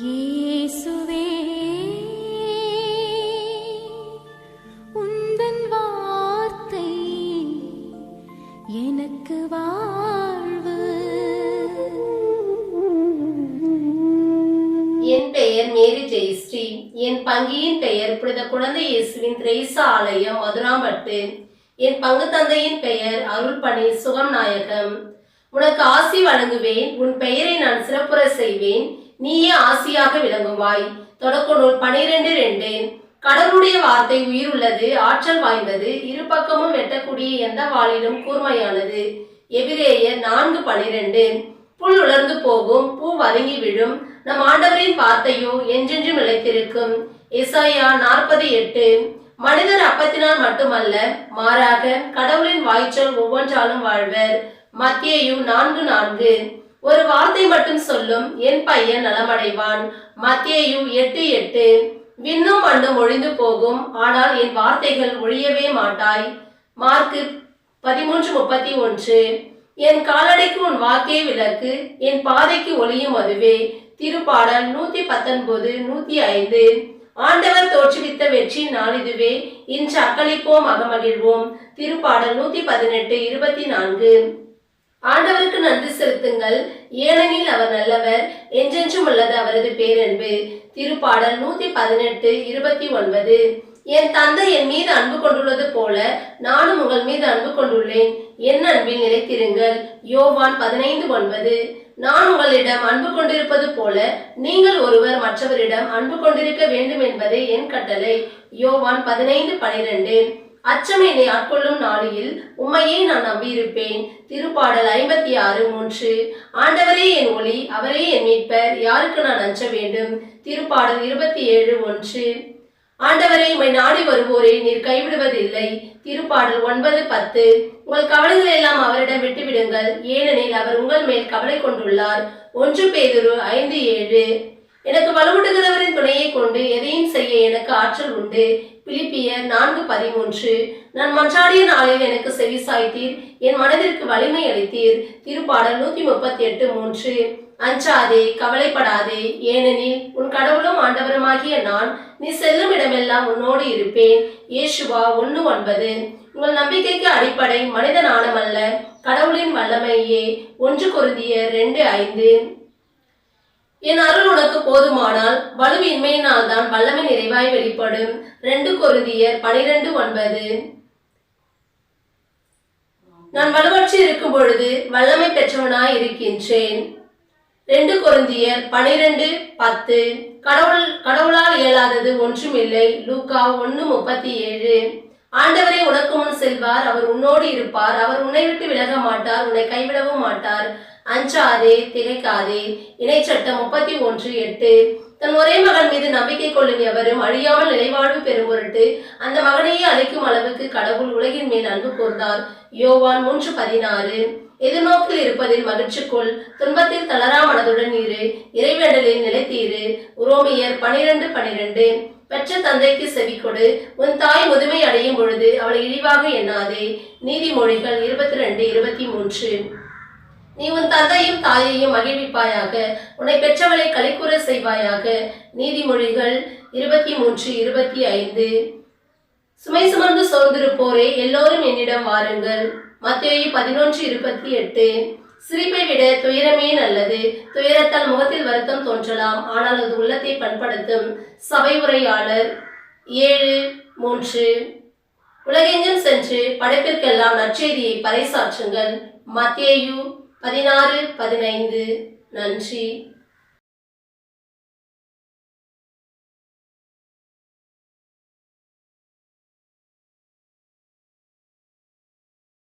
இயேசுவே உந்தன் வார்த்தை எனக்கு வாழ்வு. என் பெயர் மேரி ஜெயஸ்ரீ. என் பங்கியின் பெயர் புனித குழந்தை இயேசுவின் திரேசா ஆலயம், மதுராம்பட்டு. என் பங்கு தந்தையின் பெயர் அருள்பணி சுகம் நாயகம். உனக்கு ஆசி வழங்குவேன், உன் பெயரை நான் சிறப்புற செய்வேன், நீயே ஆசியாக விளங்குவாய். தொடக்க நூல் 12:2. கடவுளுடைய வார்த்தை உயிர் உள்ளது, ஆற்றல் வாய்ந்தது, இரு பக்கமும் வெட்டக்கூடிய எந்த வாளிலும் கூர்மையானது. எபிரேயர் 4:12. புல் உலர்ந்து போகும், பூ வதங்கி விழும், நம் ஆண்டவரின் வார்த்தையோ என்றென்றும் நிலைத்திருக்கும். எசாயா 40:8. மனிதர் அப்பத்தினால் மட்டுமல்ல, மாறாக கடவுளின் வாய்ச்சொல் ஒவ்வொன்றாலும் வாழ்வர். மத்தேயு 4:4. ஒரு வார்த்தை மட்டும் சொல்லும், என் பையன் நலமடைவான். மத்தேயு 8:8. விண்ணும் மண்ணும் ஒழிந்து போகும், ஆனால் என் வார்த்தைகள் ஒழியவே மாட்டாய். மார்க்கு 13:31. என் காலடிக்கு உன் வாக்கே விளக்கு, என் பாதைக்கு ஒளியும் அதுவே. திருப்பாடல் 119:105. ஆண்டவர் தோற்றுவித்த வெற்றி நாளிதுவே, இன்று அக்களிப்போம் அகமகிழ்வோம். திருப்பாடல் 118:24. ஆண்டவருக்கு நன்றி செலுத்துங்கள், ஏனெனில் அவர் நல்லவர், என்றென்றும் உள்ளது அவரது பேரன்பு. திருப்பாடல் 118:29. என் தந்தை என் மீது அன்பு கொண்டுள்ளது போல நானும் உங்கள் மீது அன்பு கொண்டுள்ளேன், என் அன்பில் நிலைத்திருங்கள். யோவான் 15:9. நான் உங்களிடம் அன்பு கொண்டிருப்பது போல நீங்கள் ஒருவர் மற்றவரிடம் அன்பு கொண்டிருக்க வேண்டும் என்பதே என் கட்டளை. யோவான் 15:12. அச்சம் என்னை ஆட்கொள்ளும் நாளில் உம்மையே நான் நம்பியிருப்பேன். திருப்பாடல் 56:3. ஆண்டவரே என் ஒளி, அவரே என் மீட்பர், யாருக்கு நான் அஞ்ச வேண்டும். திருப்பாடல் 27:1. ஆண்டவரே உம்மை நாடி வருவோரே நீர் கைவிடுவதில்லை. திருப்பாடல் 9:10. உங்கள் கவலைகளை எல்லாம் அவரிடம் விட்டுவிடுங்கள், ஏனெனில் அவர் உங்கள் மேல் கவலை கொண்டுள்ளார். 1 பேதுரு 5:7. எனக்கு வலுவூட்டுகிறவரின் துணையை கொண்டு எதையும் செய்ய எனக்கு ஆற்றல் உண்டு. பிலிப்பியர் 4:13. நான் மன்றாடிய நாளில் எனக்கு செவி சாய்த்தீர், என் மனதிற்கு வலிமை அளித்தீர். திருப்பாடல் 138:3. அஞ்சாதே, கவலைப்படாதே, ஏனெனில் உன் கடவுளும் ஆண்டவருமாகிய நான் நீ செல்லும் இடமெல்லாம் உன்னோடு இருப்பேன். யேசுவா 1:9. உங்கள் நம்பிக்கைக்கு அடிப்படை மனித நாணமல்ல, கடவுளின் வல்லமையே. 1 கொரிந்தியர் 2:5. என் அருள் உனக்கு போதுமானால் வலுவின்மையினால் தான் வல்லமை நிறைவாய் வெளிப்படும். 2 கொரிந்தியர் 12:9. நான் வலுவற்று இருக்கும் பொழுது வல்லமை பெற்றவனாய் இருக்கின்றேன். 2 கொரிந்தியர் 12:10. கடவுளால் இயலாதது ஒன்றுமில்லை. லூக்கா 1:37. ஆண்டவரே உனக்கு முன் செல்வார், அவர் உன்னோடு இருப்பார், அவர் உன்னை விட்டு விலக மாட்டார், உன்னை கைவிடவும் மாட்டார். அஞ்சாதே, திகைக்காதே. இணைச்சட்டம் 31:8. தன் ஒரே மகன் மீது நம்பிக்கை கொள்ளும் எவரும் அழியாமல் நிலைவாழ்வு பெறும் பொருட்டு அந்த மகனையே அழைக்கும் அளவுக்கு கடவுள் உலகின் மேல் அன்பு கூர்ந்தார். யோவான் 3:16. எதிர்நோக்கில் இருப்பதில் மகிழ்ச்சி கொள், துன்பத்தில் தளரா மனதுடன் இரு, இறைவேண்டலில் நிலைத்தீரு. உரோமியர் 12:12. பெற்ற தந்தைக்கு செவி கொடு, உன் தாய் முதுமை அடையும் பொழுது அவளை இழிவாக எண்ணாதே. நீதிமொழிகள் 22:23. நீ உன் தந்தையும் தாயையும் மகிழ்விப்பாயாக, உன்னை பெற்றவளை களிக்கூற செய்வாயாக. நீதிமொழிகள் 23:25. சுமை சுமந்து சோர்ந்திருப்போரே எல்லோரும் என்னிடம் வாருங்கள். மத்தேயு 11:28. சிரிப்பை விட துயரமே நல்லது, துயரத்தால் முகத்தில் வருத்தம் தோன்றலாம், ஆனால் அது உள்ளத்தை பண்படுத்தும். சபை உரையாளர் 7:3. உலகெங்கும் சென்று படைப்பிற்கெல்லாம் நற்செய்தியை பறைசாற்றுங்கள். மத்தேயு 16:15. நன்றி.